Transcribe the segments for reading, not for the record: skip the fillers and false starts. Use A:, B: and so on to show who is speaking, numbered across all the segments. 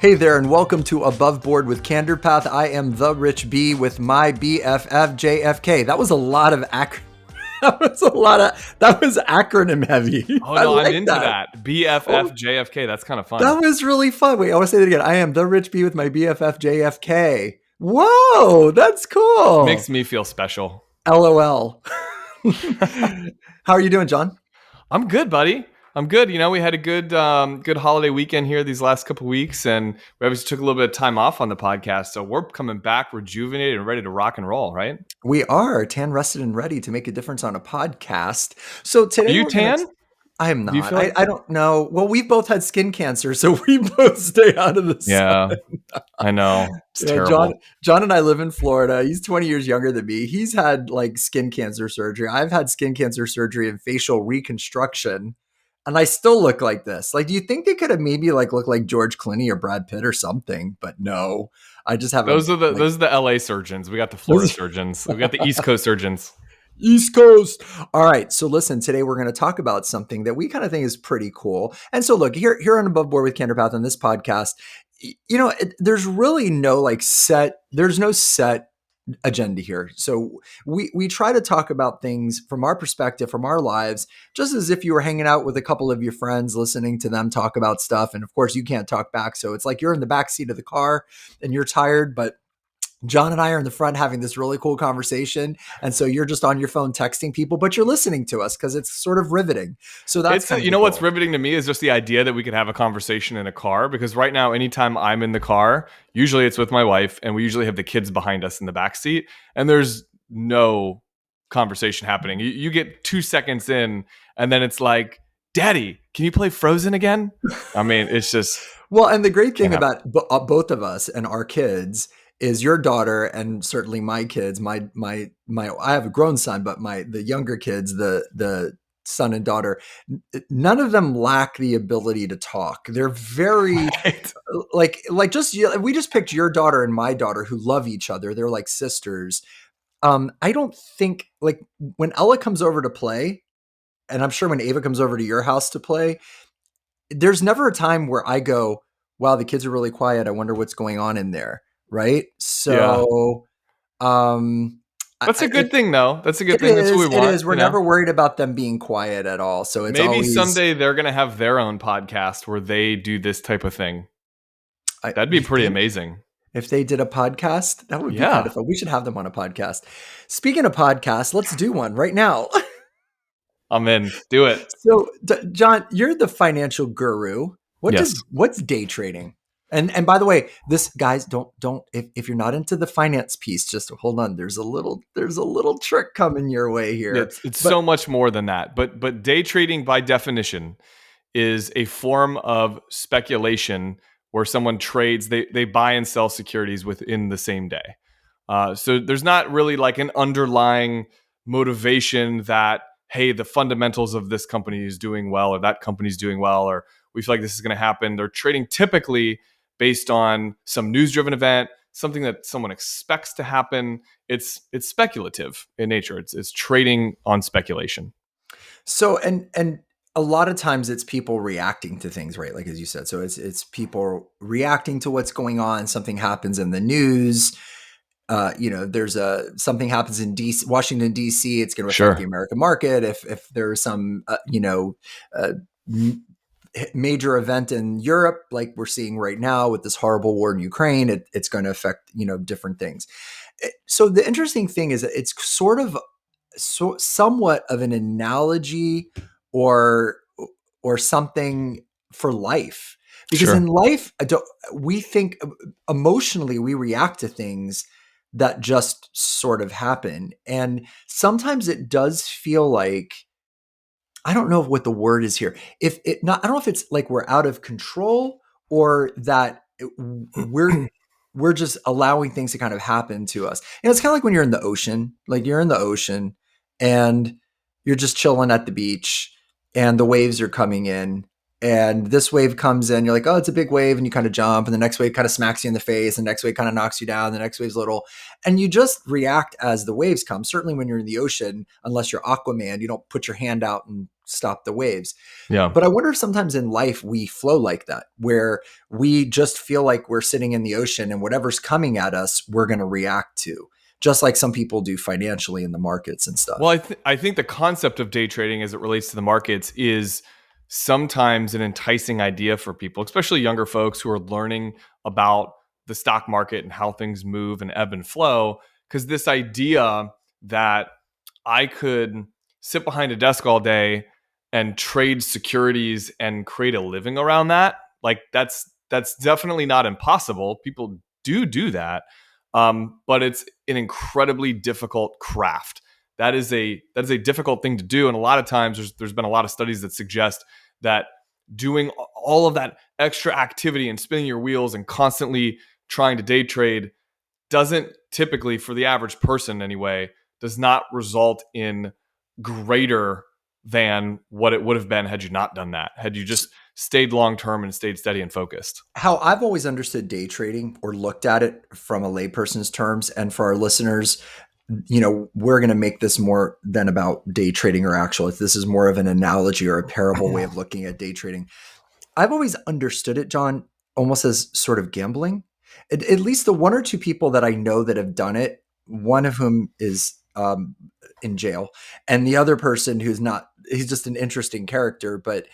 A: Hey there, and welcome to Above Board with Candor Path. I am the Rich B with my BFF JFK. That was a lot of that was acronym heavy.
B: Oh
A: I
B: no, I'm
A: like
B: into
A: that.
B: that. BFF JFK. That's kind of fun.
A: That was really fun. Wait, I want to say that again. I am the Rich B with my BFF JFK. Whoa, that's cool.
B: Makes me feel special.
A: LOL. How are you doing, John?
B: I'm good, buddy. I'm good. You know, we had a good holiday weekend here these last couple weeks, and we obviously took a little bit of time off on the podcast. So we're coming back rejuvenated and ready to rock and roll, right?
A: We are tan, rested, and ready to make a difference on a podcast. So
B: Are
A: today
B: you
A: we're going
B: tan?
A: to I am
B: Do you
A: not.
B: feel like
A: I don't know. Well, we've both had skin cancer, so we both stay out of the
B: Yeah,
A: sun.
B: I know. It's
A: Yeah,
B: terrible.
A: John and I live in Florida. He's 20 years younger than me. He's had like skin cancer surgery. I've had skin cancer surgery and facial reconstruction, and I still look like this. Like, do you think they could have maybe like looked like George Clooney or Brad Pitt or something? But no, I just have
B: Those are the LA surgeons. We got the Florida surgeons. We got the East Coast surgeons.
A: East Coast. All right. So listen, today we're going to talk about something that we kind of think is pretty cool. And so look, here on Above Board with Candor Path on this podcast, there's really no there's no set agenda here. So we try to talk about things from our perspective, from our lives, just as if you were hanging out with a couple of your friends, listening to them talk about stuff. And of course you can't talk back. So it's like you're in the back seat of the car and you're tired, but John and I are in the front having this really cool conversation. And so you're just on your phone texting people, but you're listening to us because it's sort of riveting. So that's
B: what's riveting to me is just the idea that we could have a conversation in a car, because right now, anytime I'm in the car, usually it's with my wife, and we usually have the kids behind us in the back seat, and there's no conversation happening. You get 2 seconds in, and then it's like, Daddy, can you play Frozen again? I mean, it's just...
A: Well, and the great thing about both of us and our kids is your daughter, and certainly my kids, my I have a grown son, but the younger kids, the son and daughter, none of them lack the ability to talk. They're very right. We just picked your daughter and my daughter, who love each other. They're like sisters. I don't think, like, when Ella comes over to play, and I'm sure when Ava comes over to your house to play, there's never a time where I go, wow, the kids are really quiet. I wonder what's going on in there. Right. So,
B: that's a good thing, though. That's a good thing. That's what we want.
A: It is. We're never worried about them being quiet at all. So it's
B: maybe someday they're going to have their own podcast where they do this type of thing. That'd be pretty amazing.
A: If they did a podcast, that would be kind of fun. We should have them on a podcast. Speaking of podcasts, let's do one right now.
B: I'm in. Do it.
A: So, John, you're the financial guru. What's day trading? And by the way, this, guys, don't if you're not into the finance piece, just hold on. There's a little trick coming your way here.
B: It's so much more than that. But day trading, by definition, is a form of speculation where someone trades. They buy and sell securities within the same day. So there's not really like an underlying motivation that, hey, the fundamentals of this company is doing well, or that company's doing well, or we feel like this is going to happen. They're trading typically based on some news-driven event, something that someone expects to happen. It's speculative in nature. It's trading on speculation.
A: So, and a lot of times it's people reacting to things, right? Like, as you said, so it's people reacting to what's going on. Something happens in the news. There's something happens in Washington, DC. It's going to affect the American market. If there's some, major event in Europe, like we're seeing right now with this horrible war in Ukraine, it's going to affect, different things. So the interesting thing is that it's sort of somewhat of an analogy or something for life, because in life, we think emotionally, we react to things that just sort of happen. And sometimes it does feel like, I don't know what the word is here. I don't know if it's like we're out of control, or that we're just allowing things to kind of happen to us. It's kind of like when you're in the ocean, and you're just chilling at the beach and the waves are coming in, and this wave comes in, you're like, oh, it's a big wave. And you kind of jump, and the next wave kind of smacks you in the face. And the next wave kind of knocks you down. The next wave's little, and you just react as the waves come. Certainly when you're in the ocean, unless you're Aquaman, you don't put your hand out and stop the waves.
B: Yeah.
A: But I wonder if sometimes in life we flow like that, where we just feel like we're sitting in the ocean and whatever's coming at us, we're going to react to, just like some people do financially in the markets and
B: Well,
A: stuff.
B: I think the concept of day trading as it relates to the markets is sometimes an enticing idea for people, especially younger folks who are learning about the stock market and how things move and ebb and flow. Because this idea that I could sit behind a desk all day and trade securities and create a living around that, like that's definitely not impossible. People do that, but it's an incredibly difficult craft. That is a difficult thing to do, and a lot of times there's been a lot of studies that suggest that doing all of that extra activity and spinning your wheels and constantly trying to day trade doesn't typically, for the average person anyway, does not result in greater than what it would have been had you not done that, had you just stayed long term and stayed steady and focused.
A: How I've always understood day trading or looked at it from a layperson's terms, and for our listeners, we're going to make this more than about day trading or actual. This is more of an analogy or a parable way of looking at day trading. I've always understood it, John, almost as sort of gambling. At least the one or two people that I know that have done it, one of whom is in jail, and the other person who's not, he's just an interesting character. But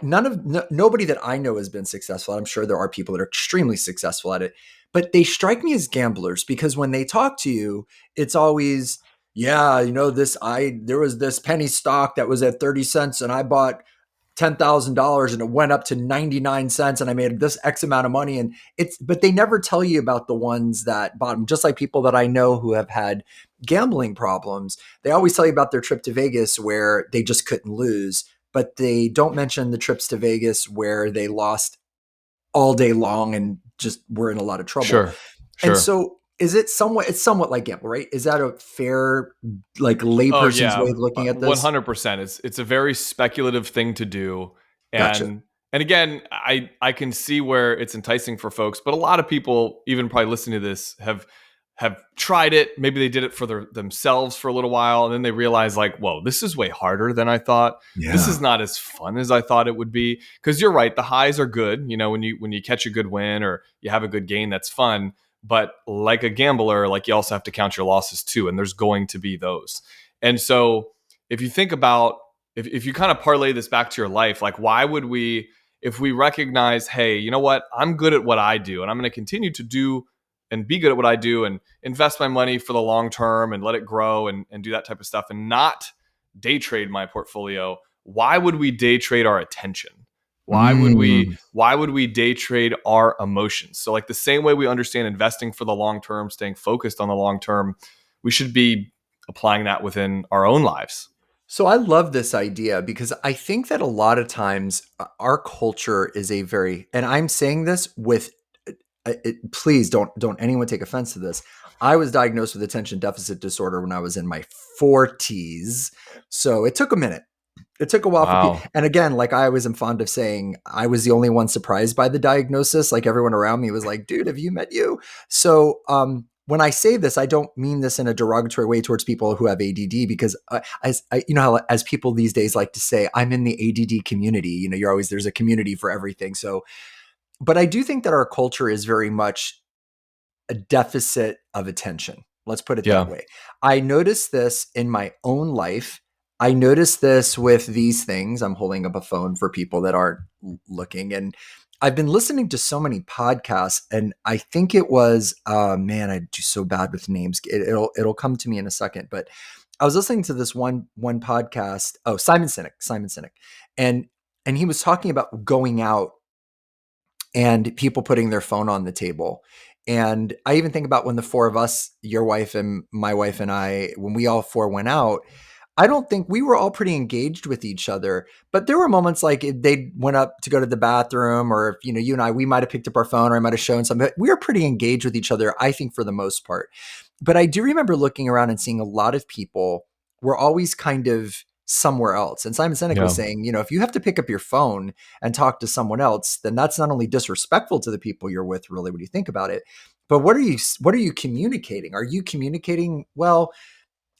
A: nobody that I know has been successful. I'm sure there are people that are extremely successful at it, but they strike me as gamblers because when they talk to you, it's always, yeah, there was this penny stock that was at 30 cents and I bought $10,000 and it went up to 99 cents and I made this X amount of money. And but they never tell you about the ones that bottom, just like people that I know who have had gambling problems. They always tell you about their trip to Vegas where they just couldn't lose, but they don't mention the trips to Vegas where they lost all day long and just were in a lot of trouble.
B: Sure,
A: And
B: sure.
A: so it's somewhat like gamble, right? Is that a fair, like
B: Oh
A: layperson's
B: yeah,
A: way of looking at this?
B: 100%. It's a very speculative thing to do,
A: Gotcha.
B: and again, I can see where it's enticing for folks, but a lot of people, even probably listening to this, have tried it. Maybe they did it for themselves for a little while, and then they realize like, whoa, this is way harder than I thought. This is
A: Yeah.
B: not as fun as I thought it would be. Because you're right, the highs are good. You know, when you catch a good win or you have a good gain, that's fun. But like a gambler, like you also have to count your losses too, and there's going to be those. And so if you think about if you kind of parlay this back to your life, like why would we, if we recognize, hey, you know what, I'm good at what I do and I'm going to continue to do and be good at what I do and invest my money for the long term and let it grow and do that type of stuff and not day trade my portfolio, why would we day trade our attention?
A: Mm.
B: Why would we day trade our emotions? So like the same way we understand investing for the long term, staying focused on the long term, we should be applying that within our own lives.
A: So I love this idea because I think that a lot of times our culture is a very, and I'm saying this with, please don't anyone take offense to this. I was diagnosed with attention deficit disorder when I was in my 40s. So it took a minute. It took a while for people.
B: Wow.
A: And again, like I always am fond of saying, I was the only one surprised by the diagnosis. Like everyone around me was like, dude, have you met you? So when I say this, I don't mean this in a derogatory way towards people who have ADD because how as people these days like to say, I'm in the ADD community. There's a community for everything. So, but I do think that our culture is very much a deficit of attention. Let's put it that
B: Yeah.
A: way. I noticed this in my own life. I noticed this with these things. I'm holding up a phone for people that aren't looking. And I've been listening to so many podcasts, and I think it was, man, I do so bad with names. It'll come to me in a second. But I was listening to this one podcast. Oh, Simon Sinek, and he was talking about going out and people putting their phone on the table. And I even think about when the four of us, your wife and my wife and I, when we all four went out, I don't think we were all pretty engaged with each other, but there were moments like if they went up to go to the bathroom or if, you and I, we might've picked up our phone or I might've shown something, but we were pretty engaged with each other, I think for the most part. But I do remember looking around and seeing a lot of people were always kind of somewhere else. And Simon Sinek was
B: Yeah.
A: saying, if you have to pick up your phone and talk to someone else, then that's not only disrespectful to the people you're with, really, when you think about it, but what are you communicating? Are you communicating? Well,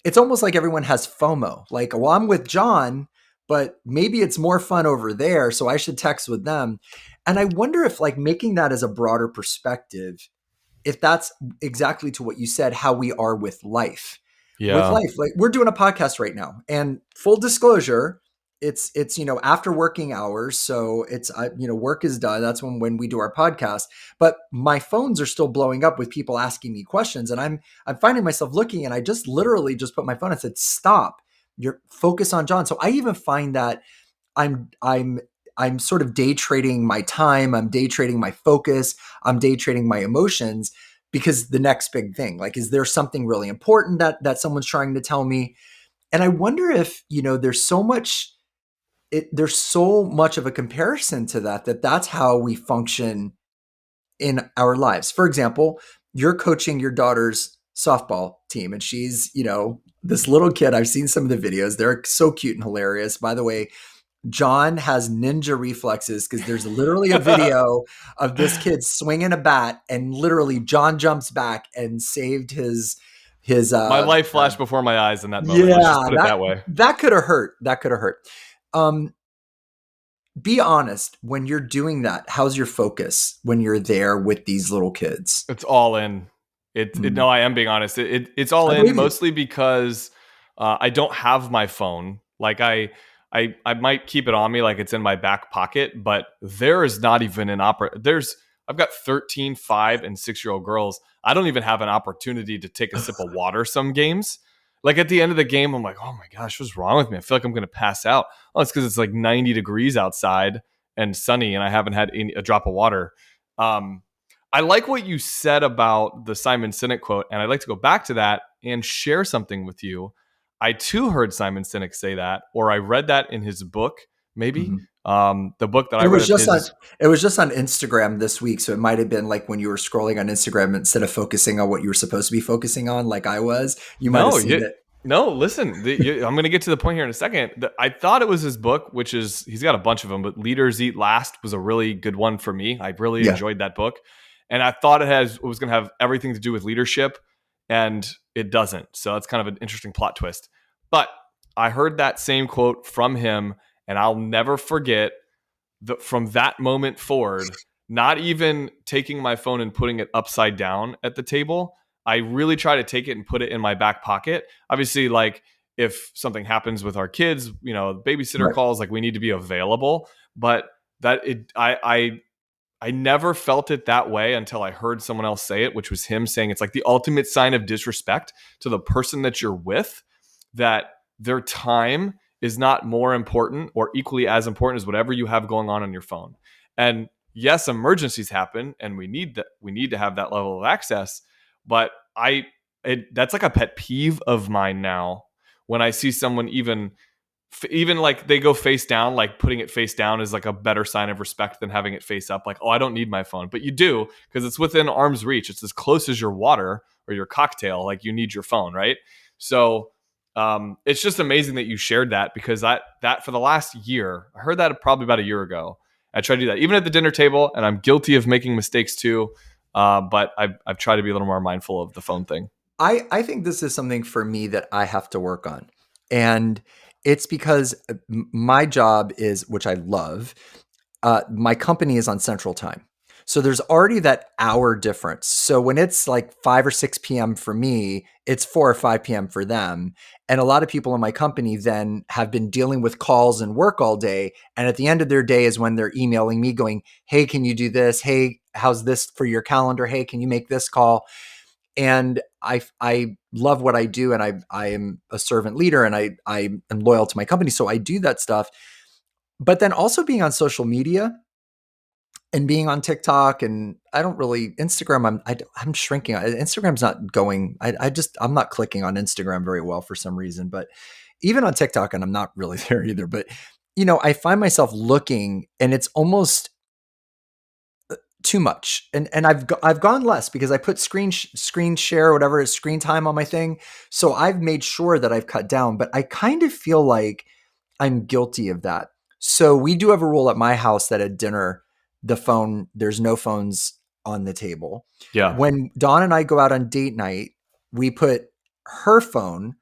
A: it's almost like everyone has FOMO. Like, well, I'm with John, but maybe it's more fun over there. So I should text with them. And I wonder if like making that as a broader perspective, if that's exactly to what you said, how we are with life. With
B: Yeah.
A: life, like we're doing a podcast right now, and full disclosure, it's after working hours, so it's work is done. That's when we do our podcast. But my phones are still blowing up with people asking me questions, and I'm finding myself looking, and I just literally just put my phone and said, "Stop! You're focus on John." So I even find that I'm I'm I'm sort of day trading my time, I'm day trading my focus, I'm day trading my emotions because the next big thing, like, is there something really important that someone's trying to tell me? And I wonder if, there's so much of a comparison to that's how we function in our lives. For example, you're coaching your daughter's softball team, and she's, this little kid. I've seen some of the videos. They're so cute and hilarious. By the way, John has ninja reflexes because there's literally a video of this kid swinging a bat, and literally John jumps back and saved his
B: My life flashed before my eyes in that moment. Let's just
A: yeah,
B: put it
A: that
B: that way.
A: that could have hurt. That could have hurt. Um, be honest, when you're doing that, how's your focus when you're there with these little kids?
B: It's all in.
A: Mm,
B: No, I am being honest. It's all
A: I
B: in
A: believe you.
B: mostly because I don't have my phone. Like I might keep it on me like it's in my back pocket, but there is not even an there's I've got 13, 5, and 6 year old girls. I don't even have an opportunity to take a sip of water some games. Like at the end of the game, I'm like, oh my gosh, what's wrong with me? I feel like I'm gonna pass out. Oh, it's because it's like 90 degrees outside and sunny, and I haven't had a drop of water. Um, I like what you said about the Simon Sinek quote, and I'd like to go back to that and share something with you. I too heard Simon Sinek say that, or I read that in his book, maybe.
A: Mhm.
B: The book that I
A: It
B: read
A: was
B: of
A: just
B: his
A: on
B: is
A: it was just on Instagram this week, so it might have been like when you were scrolling on Instagram instead of focusing on what you were supposed to be focusing on, like I was, you might have
B: no,
A: seen it.
B: no. Listen, I'm going to get to the point here in a second. I thought it was his book, which is he's got a bunch of them, but Leaders Eat Last was a really good one for me. I really
A: Yeah.
B: enjoyed that book, and I thought it was going to have everything to do with leadership, and it doesn't. So that's kind of an interesting plot twist. But I heard that same quote from him, and I'll never forget from that moment forward, not even taking my phone and putting it upside down at the table. I really try to take it and put it in my back pocket. Obviously, like if something happens with our kids, babysitter
A: Right.
B: calls, like we need to be available. But I never felt it that way until I heard someone else say it, which was him saying it's like the ultimate sign of disrespect to the person that you're with, that their time is not more important or equally as important as whatever you have going on your phone. And yes, emergencies happen and we need to have that level of access, but that's like a pet peeve of mine now when I see someone even like they go face down, like putting it face down is like a better sign of respect than having it face up. Like, oh, I don't need my phone, but you do because it's within arm's reach. It's as close as your water or your cocktail. Like you need your phone, right? So it's just amazing that you shared that because that for the last year, I heard that probably about a year ago. I try to do that even at the dinner table, and I'm guilty of making mistakes too. But I've tried to be a little more mindful of the phone thing.
A: I think this is something for me that I have to work on. And it's because my job is, which I love, my company is on Central Time. So there's already that hour difference. So when it's like 5 or 6 p.m. for me, it's 4 or 5 p.m. for them. And a lot of people in my company then have been dealing with calls and work all day. And at the end of their day is when they're emailing me going, hey, can you do this? Hey, how's this for your calendar? Hey, can you make this call? And I love what I do, and I am a servant leader, and I am loyal to my company, so I do that stuff. But then also being on social media and being on TikTok, and I don't really Instagram. I'm shrinking. Instagram's not going. I'm not clicking on Instagram very well for some reason. But even on TikTok, and I'm not really there either. But I find myself looking, and it's almost too much. And I've gone less because I put screen share or whatever is screen time on my thing. So I've made sure that I've cut down, but I kind of feel like I'm guilty of that. So we do have a rule at my house that at dinner, there's no phones on the table.
B: Yeah.
A: When Dawn and I go out on date night, we put her phone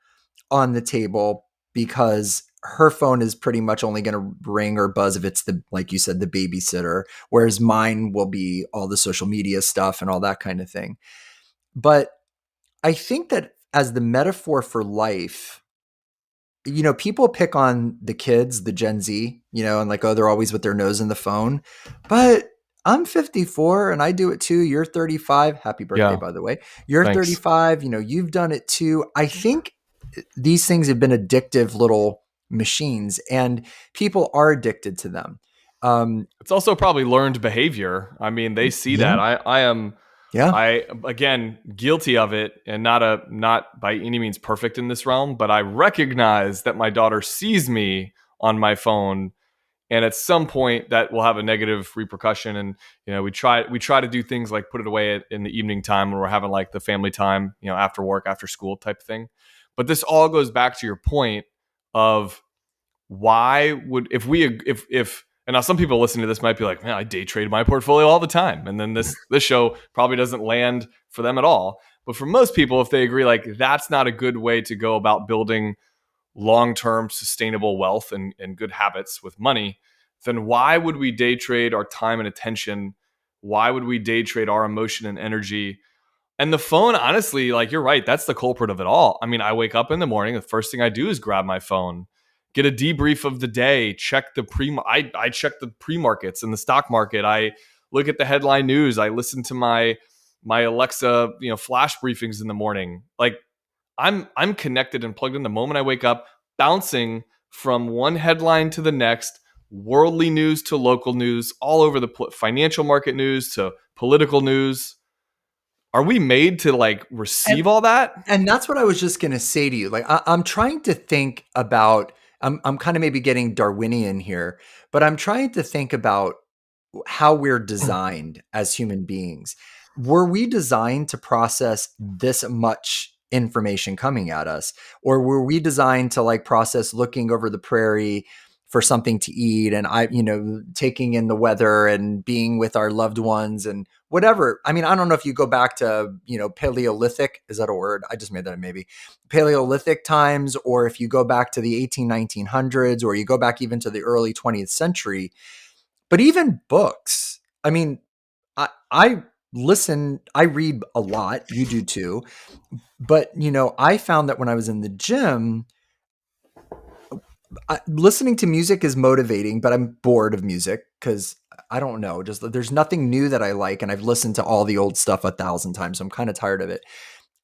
A: on the table because her phone is pretty much only going to ring or buzz if it's the, like you said, the babysitter, whereas mine will be all the social media stuff and all that kind of thing. But I think that as the metaphor for life, people pick on the kids, the Gen Z, and like, oh, they're always with their nose in the phone. But I'm 54 and I do it too. You're 35. Happy birthday,
B: Yeah.
A: by the way. You're
B: Thanks.
A: 35. You've done it too. I think these things have been addictive little machines, and people are addicted to them.
B: It's also probably learned behavior. I mean, they see
A: Yeah.
B: that. I am
A: Yeah.
B: I again guilty of it, and not by any means perfect in this realm, but I recognize that my daughter sees me on my phone, and at some point that will have a negative repercussion. And we try to do things like put it away in the evening time when we're having like the family time, after work, after school type thing. But this all goes back to your point of why would if we if and now some people listening to this might be like, man, I day trade my portfolio all the time, and then this show probably doesn't land for them at all. But for most people, if they agree like that's not a good way to go about building long-term sustainable wealth and good habits with money, then why would we day trade our time and attention? Why would we day trade our emotion and energy? And the phone, honestly, like you're right, that's the culprit of it all. I mean, I wake up in the morning, the first thing I do is grab my phone, get a debrief of the day, check the I check the pre-markets and the stock market. I look at the headline news. I listen to my Alexa, flash briefings in the morning. Like I'm connected and plugged in the moment I wake up, bouncing from one headline to the next, worldly news to local news, all over the financial market news to political news. Are we made to like
A: And
B: receive all that?
A: and that's what I was just going to say to you. Like, I'm trying to think about. I'm kind of maybe getting Darwinian here, but I'm trying to think about how we're designed as human beings. Were we designed to process this much information coming at us? Or were we designed to like process looking over the prairie for something to eat, and taking in the weather and being with our loved ones and whatever? I mean, I don't know if you go back to, Paleolithic, is that a word? I just made that up, maybe Paleolithic times, or if you go back to the 1900s, or you go back even to the early 20th century. But even books, I mean, I listen, I read a lot. You do too. But, I found that when I was in the gym, listening to music is motivating, but I'm bored of music because I don't know, just there's nothing new that I like. And I've listened to all the old stuff 1,000 times. So I'm kind of tired of it.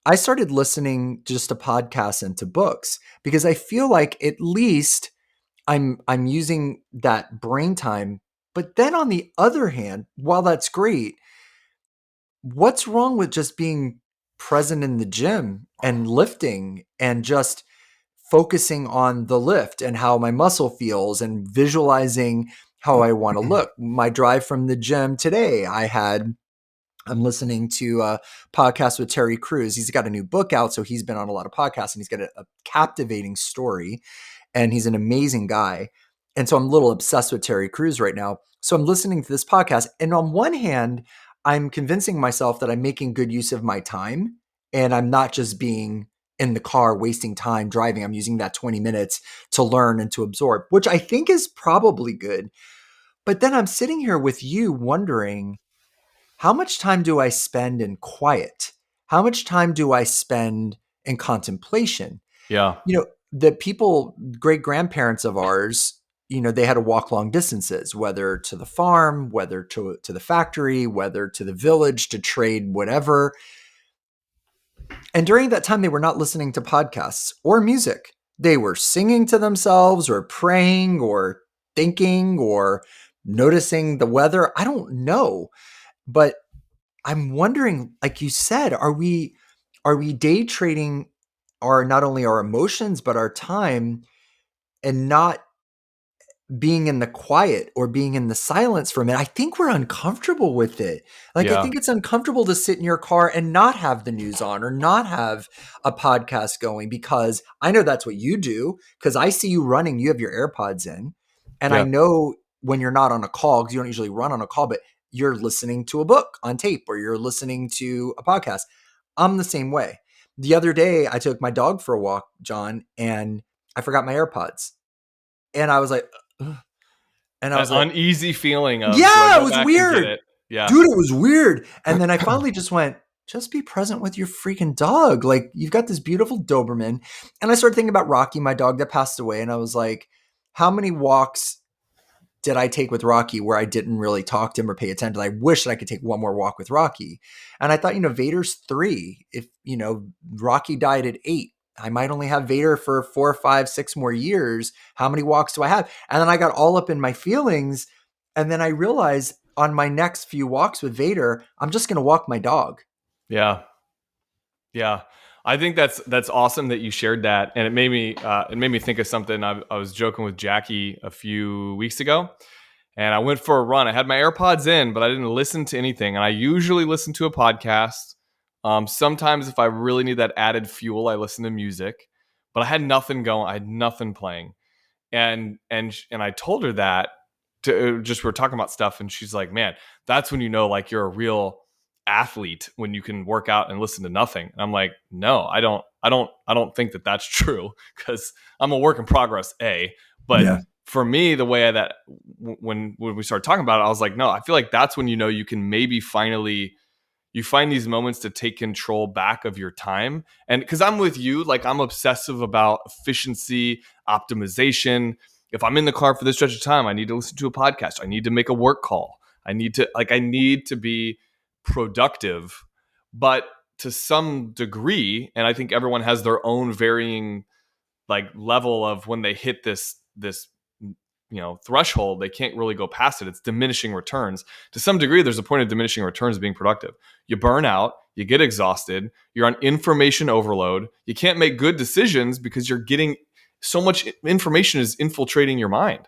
A: I started listening just to podcasts and to books because I feel like at least I'm using that brain time. But then on the other hand, while that's great, what's wrong with just being present in the gym and lifting and just focusing on the lift and how my muscle feels and visualizing how I want to look? My drive from the gym today, I'm listening to a podcast with Terry Crews. He's got a new book out, so he's been on a lot of podcasts, and he's got a captivating story, and he's an amazing guy. And so I'm a little obsessed with Terry Crews right now. So I'm listening to this podcast, and on one hand, I'm convincing myself that I'm making good use of my time, and I'm not just being in the car wasting time driving. I'm using that 20 minutes to learn and to absorb, which I think is probably good. But then I'm sitting here with you wondering, how much time do I spend in quiet? How much time do I spend in contemplation?
B: Yeah.
A: The people, great grandparents of ours, they had to walk long distances, whether to the farm, whether to the factory, whether to the village to trade whatever. And during that time, they were not listening to podcasts or music. They were singing to themselves or praying or thinking or noticing the weather. I don't know. But I'm wondering, like you said, are we day trading our, not only our emotions but our time, and not being in the quiet or being in the silence for a minute? I think we're uncomfortable with it. Like, I
B: Yeah.
A: think it's uncomfortable to sit in your car and not have the news on or not have a podcast going, because I know that's what you do, because I see you running, you have your AirPods in. And I
B: Yeah.
A: know when you're not on a call, because you don't usually run on a call, but you're listening to a book on tape or you're listening to a podcast. I'm the same way. The other day, I took my dog for a walk, John, and I forgot my AirPods. And I was like, ugh. And I
B: That
A: was like,
B: uneasy feeling of, do I
A: yeah, it
B: go
A: was
B: back and get
A: weird.
B: it? Yeah.
A: Dude, it was weird. And then I finally just went, just be present with your freaking dog. Like, you've got this beautiful Doberman. And I started thinking about Rocky, my dog that passed away. And I was like, how many walks did I take with Rocky where I didn't really talk to him or pay attention? I wish that I could take one more walk with Rocky. And I thought, Vader's 3. If, Rocky died at 8, I might only have Vader for 4, 5, 6 more years. How many walks do I have? And then I got all up in my feelings. And then I realized on my next few walks with Vader, I'm just going to walk my dog.
B: Yeah. Yeah. I think that's awesome that you shared that, and it made me think of something. I was joking with Jackie a few weeks ago, and I went for a run. I had my AirPods in, but I didn't listen to anything. And I usually listen to a podcast. Sometimes, if I really need that added fuel, I listen to music. But I had nothing going. I had nothing playing, and I told her that just we were talking about stuff, and she's like, "Man, that's when you know like you're a real athlete, when you can work out and listen to nothing." And I'm like, "No, I don't think that that's true, because I'm a work in progress, but
A: Yeah.
B: for me, the way that when we started talking about it, I was like, no, I feel like that's when you can maybe finally you find these moments to take control back of your time. And because I'm with you, like I'm obsessive about efficiency, optimization. If I'm in the car for this stretch of time, I need to listen to a podcast. I need to make a work call. I need to be productive, but to some degree, and I think everyone has their own varying like level of when they hit this threshold, they can't really go past it. It's diminishing returns. To some degree, there's a point of diminishing returns being productive. You burn out, you get exhausted, you're on information overload. You can't make good decisions because you're getting so much information is infiltrating your mind.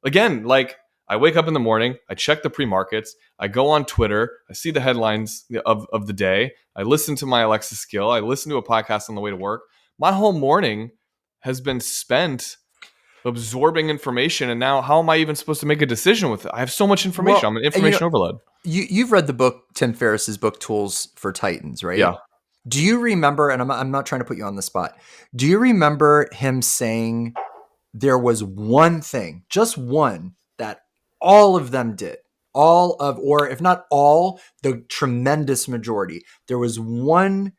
B: Again, like I wake up in the morning, I check the pre-markets, I go on Twitter, I see the headlines of the day, I listen to my Alexa skill, I listen to a podcast on the way to work. My whole morning has been spent absorbing information, and now how am I even supposed to make a decision with it? I have so much information. I'm
A: Well,
B: an information overload.
A: you've read the book, Tim Ferriss's book, Tools for Titans, right?
B: Yeah.
A: Do you remember, and I'm not trying to put you on the spot, do you remember him saying there was one thing, just one, that all of them did? Or if not all, the tremendous majority. There was one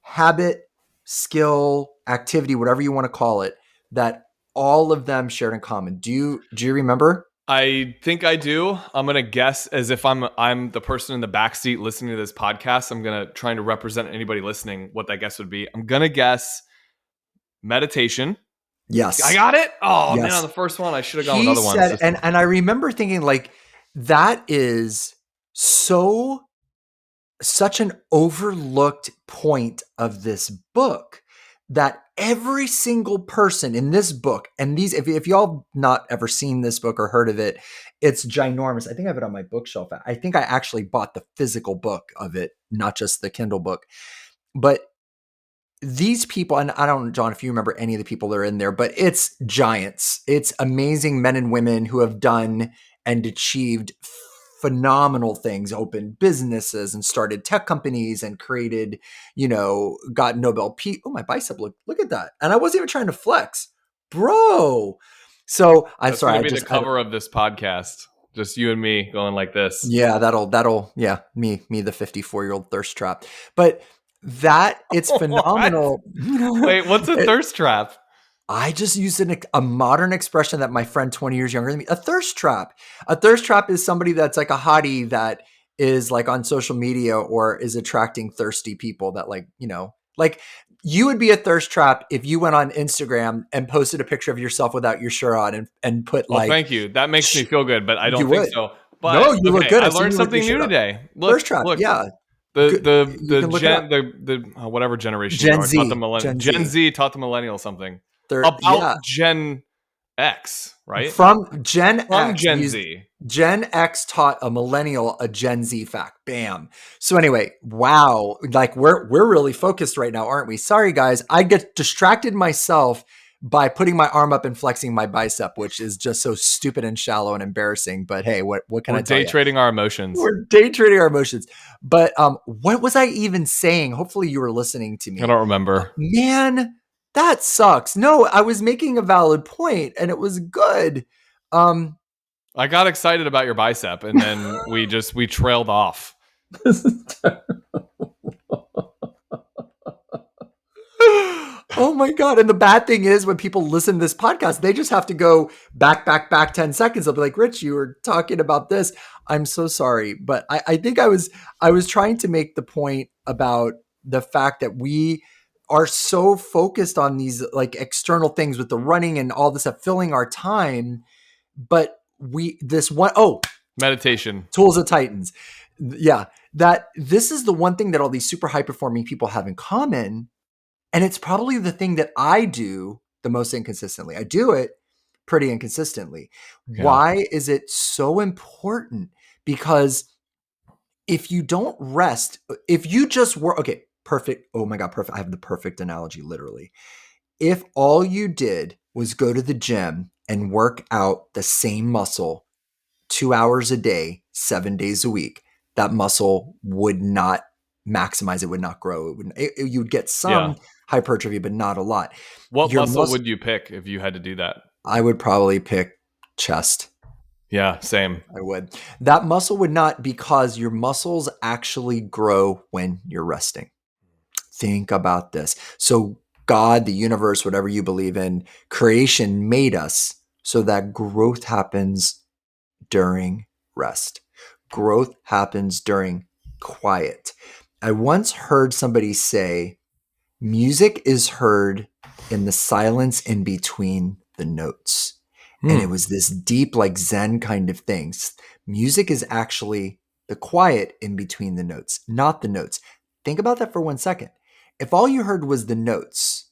A: habit, skill, activity, whatever you want to call it, that all of them shared in common. Do you remember?
B: I think I do. I'm gonna guess as if I'm the person in the backseat listening to this podcast. I'm gonna trying to represent anybody listening what that guess would be. I'm gonna guess meditation. I
A: Yes.
B: got it. Oh man, on
A: Yes.
B: the first one, I should have gone with
A: He
B: other ones.
A: said, and I remember thinking, like, that is such an overlooked point of this book, that every single person in this book, and these, if y'all not ever seen this book or heard of it, it's ginormous. I think I have it on my bookshelf. I think I actually bought the physical book of it, not just the Kindle book. But these people, and I don't know, John, if you remember any of the people that are in there, but it's giants. It's amazing men and women who have done and achieved phenomenal things, opened businesses and started tech companies and created, got Nobel Peace. Oh, my bicep, look at that. And I wasn't even trying to flex, bro. So I'm
B: That's
A: sorry.
B: gonna be the cover of this podcast. Just you and me going like this.
A: Yeah, yeah, me, the 54-year-old thirst trap. But that, it's
B: What?
A: phenomenal.
B: Wait, what's a thirst trap?
A: I just used a modern expression that my friend 20 years younger than me, a thirst trap. A thirst trap is somebody that's like a hottie that is like on social media or is attracting thirsty people that like you would be a thirst trap if you went on Instagram and posted a picture of yourself without your shirt on and put
B: Well,
A: like,
B: thank you. That makes me feel good, but I
A: you
B: don't think
A: would.
B: so.
A: No,
B: But
A: you look
B: okay,
A: good.
B: I
A: I've seen
B: learned
A: you with your
B: something new
A: shirt on.
B: today.
A: Thirst
B: Look,
A: trap.
B: look.
A: Yeah.
B: The
A: Good.
B: the
A: You
B: the
A: can look it up.
B: gen the whatever generation you
A: Gen
B: are taught the
A: Z.
B: Gen Z taught the millennial something
A: Yeah.
B: about Gen X, right?
A: From Gen
B: From
A: X,
B: Gen Z.
A: Gen X taught a millennial a Gen Z fact. Bam. So anyway, wow. Like we're really focused right now, aren't we? Sorry guys. I get distracted myself by putting my arm up and flexing my bicep, which is just so stupid and shallow and embarrassing. But hey, what can
B: We're
A: I tell
B: day
A: you?
B: trading our emotions.
A: We're day trading our emotions. But what was I even saying? Hopefully you were listening to
B: I
A: me.
B: don't remember.
A: Man, That sucks. No, I was making a valid point and it was good. Um,
B: I got excited about your bicep, and then we trailed off.
A: this is oh my God. And the bad thing is when people listen to this podcast, they just have to go back 10 seconds. They'll be like, Rich, you were talking about this. I'm so sorry. But I think I was trying to make the point about the fact that we are so focused on these like external things with the running and all this stuff filling our time. But this one, oh,
B: Meditation.
A: Tools of Titans. Yeah. That this is the one thing that all these super high performing people have in common, and it's probably the thing that I do the most inconsistently. I do it pretty inconsistently.
B: Yeah.
A: Why is it so important? Because if you don't rest, if you just work, okay, perfect. Oh my God, perfect. I have the perfect analogy, literally. If all you did was go to the gym and work out the same muscle 2 hours a day, 7 days a week, that muscle would not maximize. It would not grow. You would get
B: Yeah.
A: some hypertrophy, but not a lot.
B: What
A: Your
B: muscle
A: muscle,
B: would you pick if you had to do that?
A: I would probably pick chest.
B: Yeah, same.
A: I would. That muscle would not, because your muscles actually grow when you're resting. Think about this. So God, the universe, whatever you believe in, creation made us so that growth happens during rest. Growth happens during quiet. I once heard somebody say, music is heard in the silence in between the notes. And it
B: Hmm.
A: was this deep, like Zen kind of thing. Music is actually the quiet in between the notes, not the notes. Think about that for 1 second. If all you heard was the notes,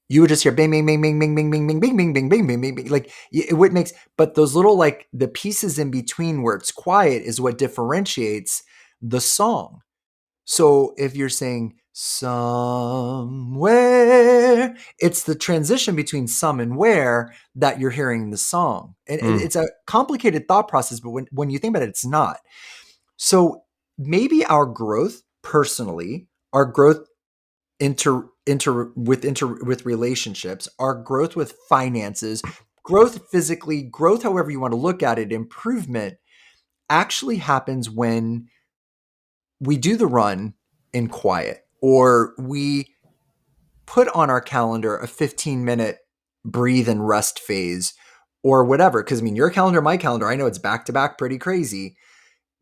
A: you would just hear bing, bing, bing, bing, bing, bing, bing, bing, bing, bing, bing, bing, bing, bing, bing. Like it would makes, but those little like the pieces in between where it's quiet is what differentiates the song. So if you're saying somewhere, it's the transition between some and where that you're hearing the song. And
B: Hmm.
A: it's a complicated thought process, but when you think about it, it's not. So maybe our growth personally, our growth with relationships, our growth with finances, growth physically, growth however you want to look at it, improvement actually happens when we do the run in quiet, or we put on our calendar a 15-minute breathe and rest phase, or whatever. Because I mean, your calendar, my calendar, I know it's back to back pretty crazy,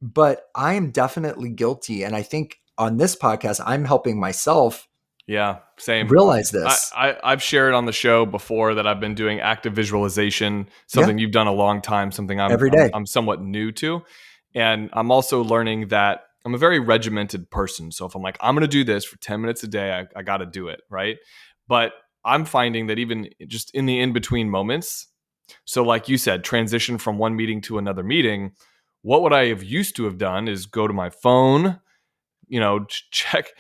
A: but I am definitely guilty. And I think on this podcast, I'm helping myself
B: Yeah, same.
A: realize this.
B: I've shared on the show before that I've been doing active visualization,
A: Yeah,
B: something you've done a long time, something
A: every day.
B: I'm somewhat new to, and I'm also learning that I'm a very regimented person. So if I'm like I'm going to do this for 10 minutes a day, I got to do it, right? But I'm finding that even just in the in between moments, so like you said, transition from one meeting to another meeting. What would I have used to have done is go to my phone, check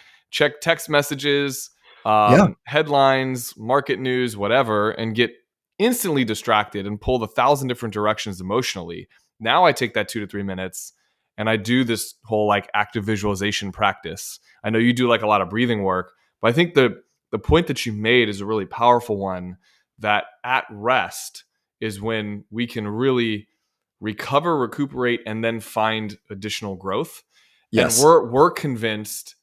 B: text messages,
A: Yeah.
B: headlines, market news, whatever, and get instantly distracted and pulled 1,000 different directions emotionally. Now I take that 2 to 3 minutes and I do this whole like active visualization practice. I know you do like a lot of breathing work, but I think the point that you made is a really powerful one, that at rest is when we can really recover, recuperate, and then find additional growth. And
A: Yes.
B: we're convinced,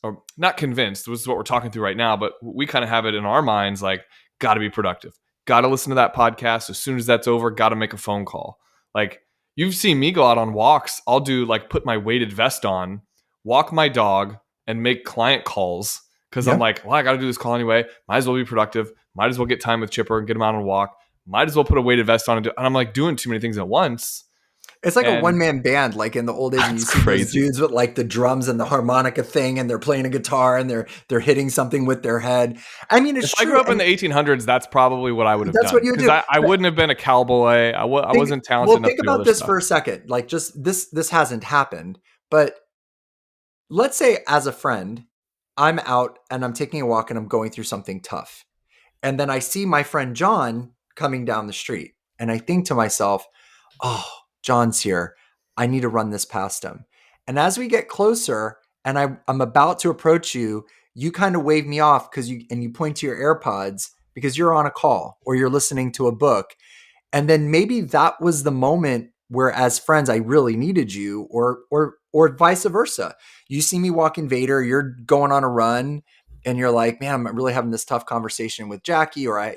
B: or not convinced, this is what we're talking through right now, but we kind of have it in our minds like, got to be productive, got to listen to that podcast. As soon as that's over, got to make a phone call. Like, you've seen me go out on walks. I'll do like put my weighted vest on, walk my dog, and make client calls because I'm
A: Yeah.
B: like, well, I got to do this call anyway. Might as well be productive. Might as well get time with Chipper and get him out on a walk. Might as well put a weighted vest on and I'm like doing too many things at once.
A: It's like a
B: And
A: one-man band, like in the old days when you
B: that's
A: see those
B: crazy.
A: dudes with like the drums and the harmonica thing, and they're playing a guitar and they're hitting something with their head. I mean, it's
B: If I grew
A: true,
B: up in
A: and
B: the 1800s, that's probably what I would have
A: that's what
B: done
A: you
B: because
A: do.
B: I
A: But
B: wouldn't have been a cowboy. I
A: think,
B: wasn't talented
A: well,
B: enough
A: think
B: to do
A: about
B: other
A: this
B: stuff.
A: for a second. Like, just this hasn't happened, but let's say as a friend, I'm out and I'm taking a walk and I'm going through something tough, and then I see my friend John coming down the street, and I think to myself, oh, John's here. I need to run this past him. And as we get closer and I'm about to approach you, you kind of wave me off because you point to your AirPods because you're on a call or you're listening to a book. And then maybe that was the moment where as friends I really needed you, or vice versa. You see me walking Vader, you're going on a run and you're like, man, I'm really having this tough conversation with Jackie, or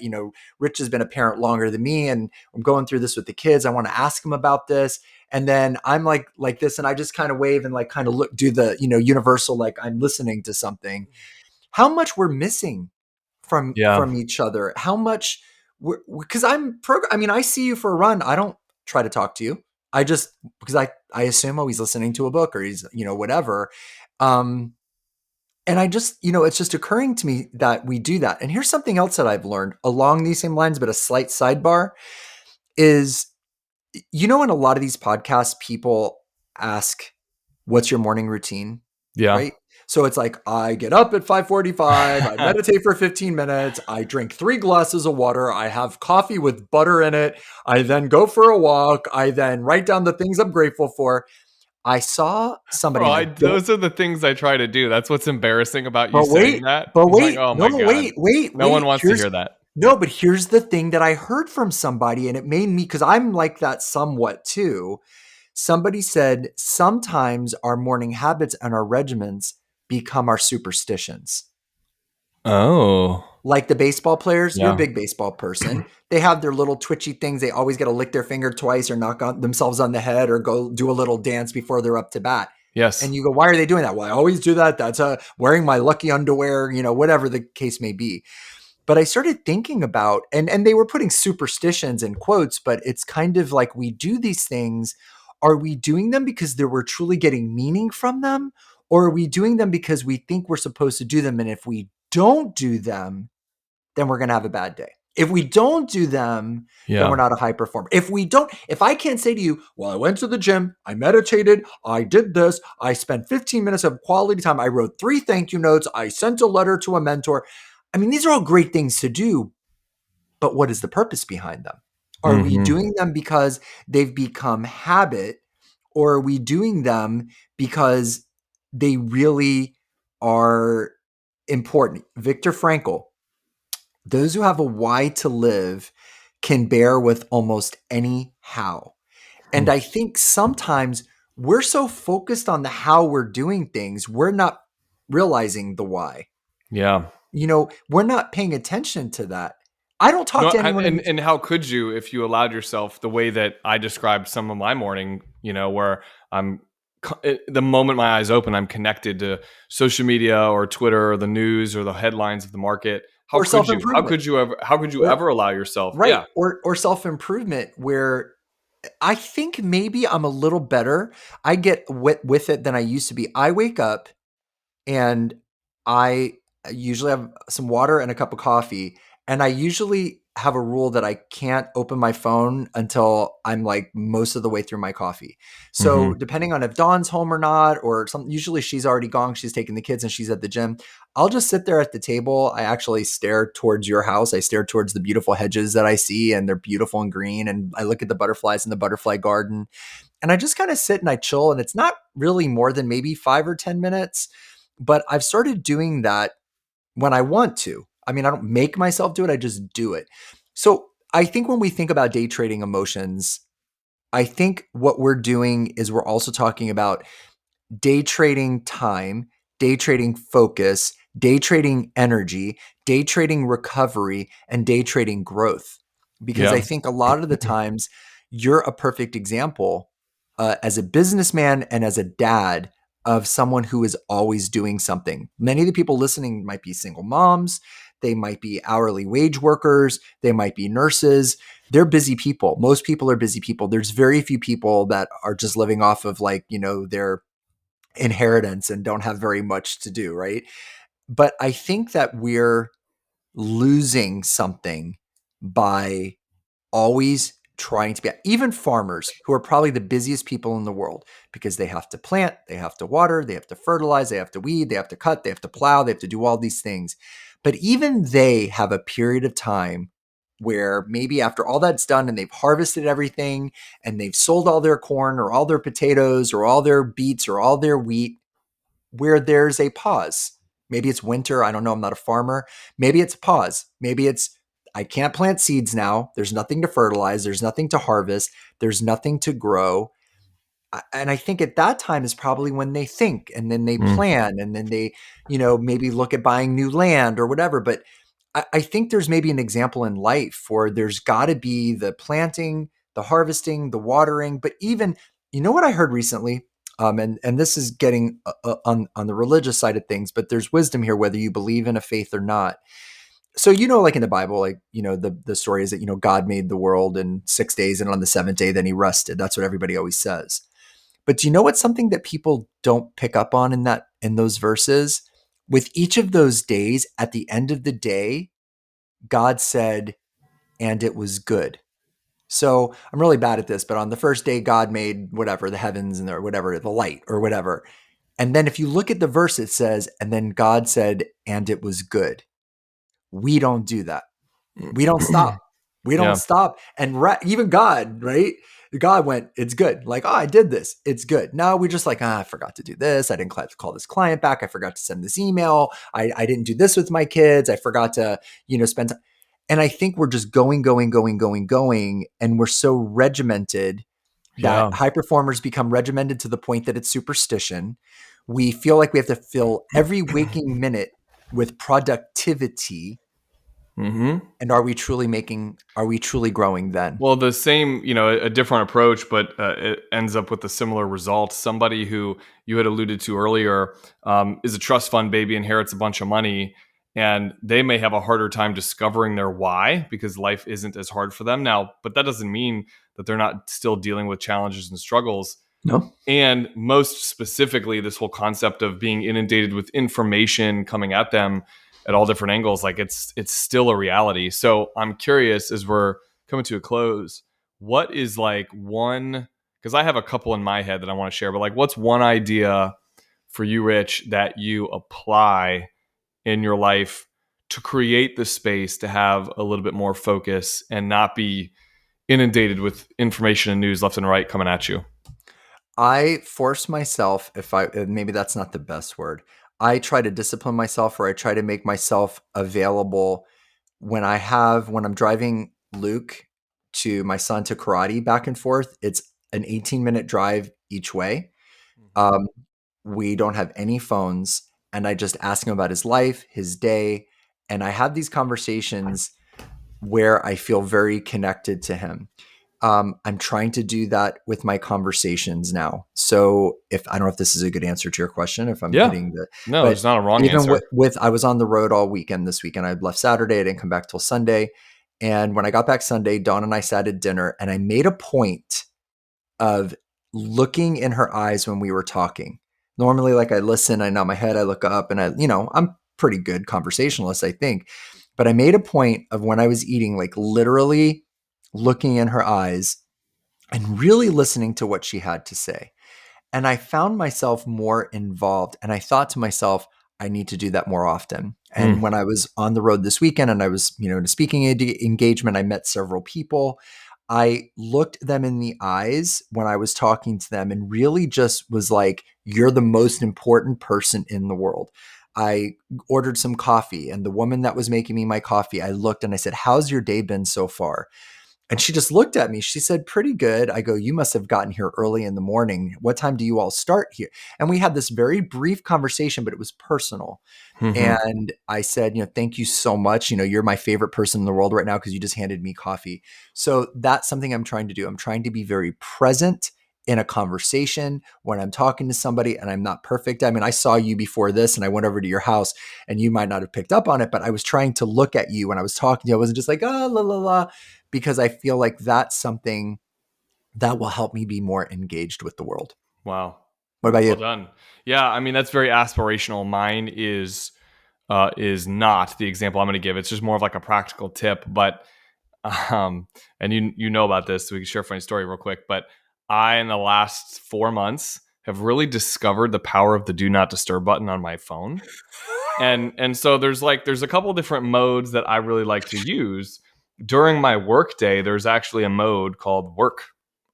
A: Rich has been a parent longer than me and I'm going through this with the kids. I want to ask him about this. And then I'm like this, and I just kind of wave and like kind of look, do the, universal, like I'm listening to something. How much we're missing
B: Yeah.
A: from each other. How much, because I mean, I see you for a run. I don't try to talk to you. I just, because I assume, oh, he's listening to a book or he's, whatever. Um, and I just, it's just occurring to me that we do that. And here's something else that I've learned along these same lines, but a slight sidebar is, in a lot of these podcasts, people ask, what's your morning routine?
B: Yeah.
A: Right. So it's like, I get up at 5:45, I meditate for 15 minutes, I drink 3 glasses of water, I have coffee with butter in it, I then go for a walk, I then write down the things I'm grateful for. I saw somebody,
B: Bro,
A: and I don't,
B: those are the things I try to do. That's what's embarrassing about you
A: but
B: saying
A: wait,
B: that.
A: but
B: It's like,
A: wait,
B: oh
A: no,
B: my
A: no,
B: God. No one wants to
A: here's,
B: hear that.
A: no, but here's the thing that I heard from somebody, and it made me, because I'm like that somewhat too. Somebody said sometimes our morning habits and our regimens become our superstitions.
B: Oh.
A: Like the baseball players, you're a
B: Yeah.
A: big baseball person. They have their little twitchy things. They always got to lick their finger twice or knock on themselves on the head or go do a little dance before they're up to bat.
B: Yes.
A: And you go, why are they doing that? Well, I always do that. That's wearing my lucky underwear, whatever the case may be. But I started thinking about, and they were putting superstitions in quotes, but it's kind of like we do these things. Are we doing them because we're truly getting meaning from them? Or are we doing them because we think we're supposed to do them? And if we don't do them, then we're going to have a bad day. If we don't do them, then we're
B: Yeah.
A: not a high performer. If I can't say to you, well, I went to the gym, I meditated, I did this, I spent 15 minutes of quality time, I wrote 3 thank you notes, I sent a letter to a mentor. I mean, these are all great things to do, but what is the purpose behind them? Are we
B: Hmm.
A: doing them because they've become habit, or are we doing them because they really are important? Viktor Frankl, those who have a why to live can bear with almost any how. And I think sometimes we're so focused on the how we're doing things, we're not realizing the why.
B: Yeah.
A: We're not paying attention to that. I don't talk
B: No,
A: to anyone in
B: and how could you if you allowed yourself the way that I described some of my morning, where I'm the moment my eyes open, I'm connected to social media or Twitter or the news or the headlines of the market. How
A: or
B: could you? How
A: self-improvement.
B: could you ever? How could you
A: Or
B: ever allow yourself?
A: right,
B: Yeah.
A: or self-improvement, where I think maybe I'm a little better. I get with it than I used to be. I wake up and I usually have some water and a cup of coffee. And I usually have a rule that I can't open my phone until I'm like most of the way through my coffee. So
B: Hmm.
A: depending on if Dawn's home or not, or something, usually she's already gone. She's taking the kids and she's at the gym. I'll just sit there at the table. I actually stare towards your house. I stare towards the beautiful hedges that I see, and they're beautiful and green. And I look at the butterflies in the butterfly garden, and I just kind of sit and I chill. And it's not really more than maybe 5 or 10 minutes, but I've started doing that when I want to. I mean, I don't make myself do it, I just do it. So I think when we think about day trading emotions, I think what we're doing is we're also talking about day trading time, day trading focus, day trading energy, day trading recovery, and day trading growth. Because I
B: Yeah.
A: think a lot of the times you're a perfect example, as a businessman and as a dad, of someone who is always doing something. Many of the people listening might be single moms, they might be hourly wage workers, they might be nurses. They're busy people. Most people are busy people. There's very few people that are just living off of, like, their inheritance and don't have very much to do, right? But I think that we're losing something by always trying to be, even farmers who are probably the busiest people in the world, because they have to plant, they have to water, they have to fertilize, they have to weed, they have to cut, they have to plow, they have to do all these things. But even they have a period of time where maybe after all that's done and they've harvested everything and they've sold all their corn or all their potatoes or all their beets or all their wheat, where there's a pause. Maybe it's winter. I don't know. I'm not a farmer. Maybe it's pause. Maybe it's I can't plant seeds now. There's nothing to fertilize. There's nothing to harvest. There's nothing to grow. And I think at that time is probably when they think and then they
B: Mm.
A: plan and then they, maybe look at buying new land or whatever. But I think there's maybe an example in life for there's got to be the planting, the harvesting, the watering, but even, what I heard recently, and this is getting on the religious side of things, but there's wisdom here, whether you believe in a faith or not. So, like in the Bible, like, the story is that, God made the world in 6 days and on the seventh day, then he rested. That's what everybody always says. But do you know what's something that people don't pick up on in those verses? With each of those days, at the end of the day, God said, and it was good. So I'm really bad at this, but on the first day, God made whatever, the heavens and whatever, the light or whatever. And then if you look at the verse, it says, and then God said, and it was good. We don't do that. We don't stop. We don't
B: Yeah.
A: stop. And even God, right? God went, it's good. Like, oh, I did this. It's good. No, we just like, I forgot to do this. I didn't call this client back. I forgot to send this email. I didn't do this with my kids. I forgot to, spend time. And I think we're just going, going, going, going, going. And we're so regimented that
B: Yeah.
A: high performers become regimented to the point that it's superstition. We feel like we have to fill every waking minute with productivity.
B: Hmm.
A: And are we truly growing then?
B: Well, the same, a different approach, but it ends up with a similar result. Somebody who you had alluded to earlier is a trust fund baby, inherits a bunch of money, and they may have a harder time discovering their why because life isn't as hard for them now. But that doesn't mean that they're not still dealing with challenges and struggles.
A: No.
B: And most specifically, this whole concept of being inundated with information coming at them at all different angles, like it's still a reality. So I'm curious, as we're coming to a close, what is like one, because I have a couple in my head that I want to share, but like what's one idea for you, Rich, that you apply in your life to create the space to have a little bit more focus and not be inundated with information and news left and right coming at you?
A: I force myself, maybe that's not the best word. I try to discipline myself, or I try to make myself available when I'm driving Luke to my son to karate back and forth. It's an 18-minute drive each way.
B: Mhm.
A: Um, we don't have any phones, and I just ask him about his life, his day, and I have these conversations where I feel very connected to him. I'm trying to do that with my conversations now. So if I don't know if this is a good answer to your question, if I'm
B: Yeah.
A: hitting
B: No,
A: but
B: there's not a wrong
A: even
B: answer.
A: I was on the road all weekend this weekend. I left Saturday. I didn't come back till Sunday. And when I got back Sunday, Dawn and I sat at dinner, and I made a point of looking in her eyes when we were talking. Normally, like, I listen, I nod my head, I look up, and I'm pretty good conversationalist, I think. But I made a point of when I was eating, like literally looking in her eyes and really listening to what she had to say. And I found myself more involved. And I thought to myself, I need to do that more often.
B: Hmm.
A: And when I was on the road this weekend and I was, in a speaking engagement, I met several people. I looked them in the eyes when I was talking to them and really just was like, you're the most important person in the world. I ordered some coffee, and the woman that was making me my coffee, I looked and I said, how's your day been so far? And she just looked at me. She said, pretty good. I go, you must have gotten here early in the morning. What time do you all start here? And we had this very brief conversation, but it was personal.
B: Hmm.
A: And I said, thank you so much. You're my favorite person in the world right now because you just handed me coffee. So that's something I'm trying to do. I'm trying to be very present in a conversation when I'm talking to somebody, and I'm not perfect. I mean, I saw you before this and I went over to your house, and you might not have picked up on it, but I was trying to look at you when I was talking to you. I wasn't just like, oh, la, la, la, because I feel like that's something that will help me be more engaged with the world.
B: Wow.
A: What about
B: Well
A: you?
B: done. Yeah, I mean that's very aspirational. Mine is not the example I'm going to give. It's just more of like a practical tip. But and you know about this, so we can share a funny story real quick. But I, in the last 4 months, have really discovered the power of the do not disturb button on my phone. And so there's a couple different modes that I really like to use during my work day. There's actually a mode called work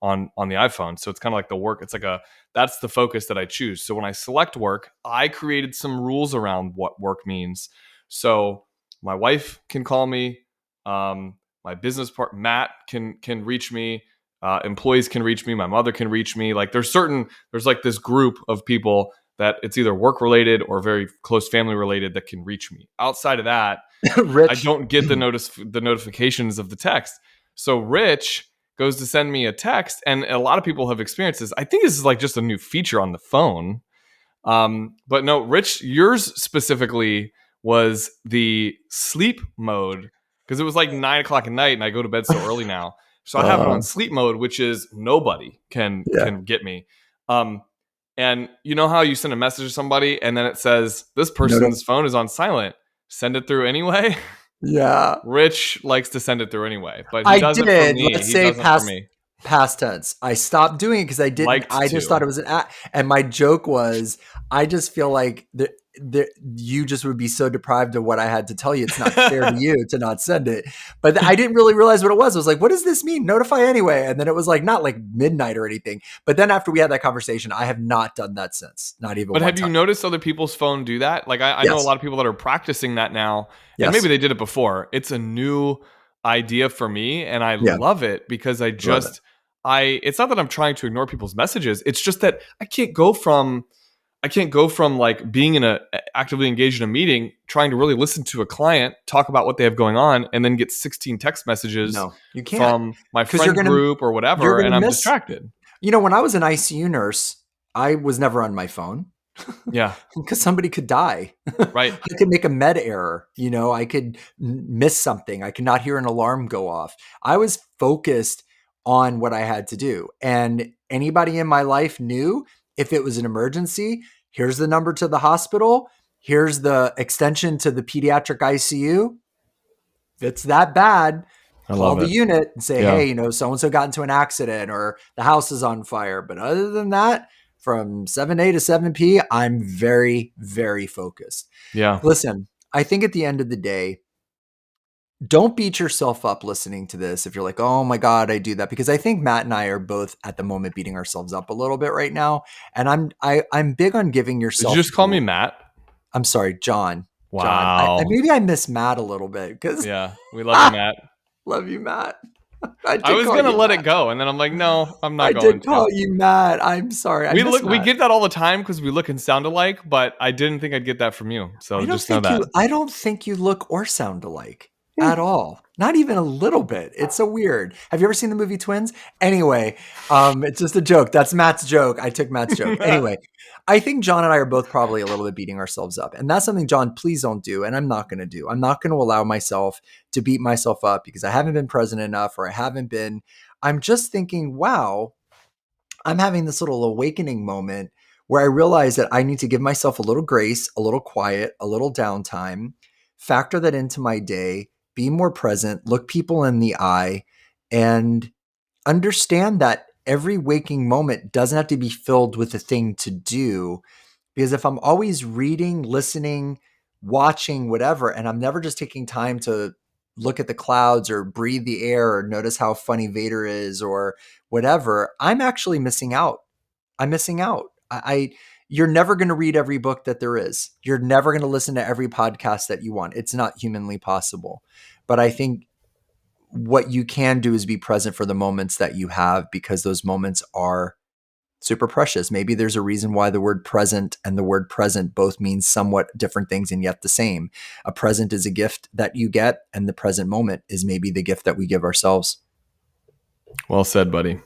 B: on the iPhone. So it's kind of like the work. It's like that's the focus that I choose. So when I select work, I created some rules around what work means. So my wife can call me. My business partner Matt can reach me. Employees can reach me. My mother can reach me. Like there's like this group of people that it's either work related or very close family related that can reach me. Outside of that, I
A: Rich.
B: don't get the notifications of the text. So Rich goes to send me a text, and a lot of people have experienced this. I think this is like just a new feature on the phone. But no, Rich, yours specifically was the sleep mode because it was like 9 o'clock at night, and I go to bed so early now. So I have it on sleep mode, which is nobody can
A: Yeah.
B: get me. Um, and you know how you send a message to somebody and then it says this
A: Notif-
B: person's phone is on silent. Send it through anyway.
A: yeah.
B: Rich likes to send it through anyway, but he
A: I
B: does it for
A: did.
B: me.
A: Let's
B: He
A: say
B: doesn't for me.
A: past tense. I stopped doing it because
B: Liked
A: I just thought
B: to.
A: it was an act. And my joke was, I just feel like you just would be so deprived of what I had to tell you. It's not fair to you to not send it. But I didn't really realize what it was. I was like, what does this mean? Notify anyway. And then it was like, not like midnight or anything. But then after we had that conversation, I have not done that since. Not even
B: But
A: one
B: have you
A: time.
B: noticed other people's phone do that? Like I know a
A: Yes.
B: lot of people that are practicing that now, and maybe
A: Yes.
B: they did it before. It's a new idea for me, and I
A: Yeah.
B: love it because
A: Love it.
B: it's not that I'm trying to ignore people's messages. It's just that I can't go from like being actively engaged in a meeting, trying to really listen to a client talk about what they have going on, and then get 16 text messages
A: No, you can't.
B: from my
A: Because
B: friend group or
A: you're
B: whatever,
A: gonna
B: and I'm
A: miss.
B: distracted.
A: When I was an ICU nurse, I was never on my phone
B: Yeah,
A: because somebody could die.
B: right.
A: I could make a med error. I could miss something. I could not hear an alarm go off. I was focused on what I had to do. And anybody in my life knew if it was an emergency, here's the number to the hospital, here's the extension to the pediatric ICU. If it's that bad,
B: I
A: call
B: love
A: the
B: it.
A: unit and say,
B: Yeah,
A: hey, so and so got into an accident or the house is on fire. But other than that, from 7A to 7P, I'm very, very focused.
B: yeah.
A: Listen, I think at the end of the day, don't beat yourself up listening to this if you're like, oh my God, I do that. Because I think Matt and I are both at the moment beating ourselves up a little bit right now. And I'm big on giving
B: Did you
A: yourself.
B: just call me Matt?
A: I'm sorry, John. John.
B: Wow.
A: Maybe I miss Matt a little bit because
B: Yeah, we love you, Matt.
A: love you, Matt. I
B: I
A: did
B: was
A: call
B: gonna
A: you
B: let it
A: Matt.
B: go, and then I'm like, no, I'm
A: I
B: not going
A: did
B: to.
A: call you Matt. I'm sorry. I miss
B: We
A: Matt.
B: get that all the time because we look and sound alike, but I didn't think I'd get that from you. So just know that.
A: I don't think you look or sound alike
B: Hmm.
A: at all. Not even a little bit. It's so weird. Have you ever seen the movie Twins? Anyway, it's just a joke. That's Matt's joke. I took Matt's joke. Anyway, I think John and I are both probably a little bit beating ourselves up. And that's something, John, please don't do. And I'm not going to do. I'm not going to allow myself to beat myself up because I haven't been present enough or I haven't been. I'm just thinking, wow, I'm having this little awakening moment where I realize that I need to give myself a little grace, a little quiet, a little downtime, factor that into my day, be more present, look people in the eye, and understand that every waking moment doesn't have to be filled with a thing to do. Because if I'm always reading, listening, watching, whatever, and I'm never just taking time to look at the clouds or breathe the air or notice how funny Vader is or whatever, I'm actually missing out. I'm missing out. You're never going to read every book that there is. You're never going to listen to every podcast that you want. It's not humanly possible. But I think what you can do is be present for the moments that you have because those moments are super precious. Maybe there's a reason why the word present and the word present both mean somewhat different things and yet the same. A present is a gift that you get, and the present moment is maybe the gift that we give ourselves.
B: Well said, buddy.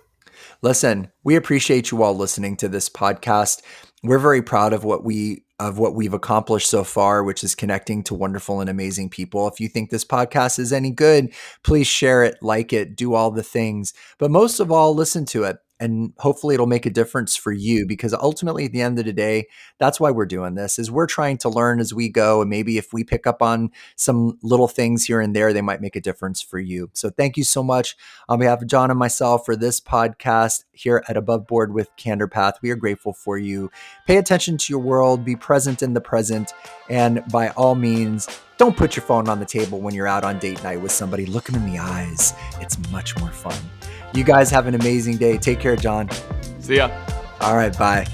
A: Listen, we appreciate you all listening to this podcast. We're very proud of what we've accomplished so far, which is connecting to wonderful and amazing people. If you think this podcast is any good, please share it, like it, do all the things. But most of all, listen to it. And hopefully it'll make a difference for you because ultimately at the end of the day, that's why we're doing this is we're trying to learn as we go. And maybe if we pick up on some little things here and there, they might make a difference for you. So thank you so much on behalf of John and myself for this podcast here at Above Board with Candor Path. We are grateful for you. Pay attention to your world, be present in the present, and by all means, don't put your phone on the table when you're out on date night with somebody. Look them in the eyes. It's much more fun. You guys have an amazing day. Take care, John.
B: See ya.
A: All right, bye.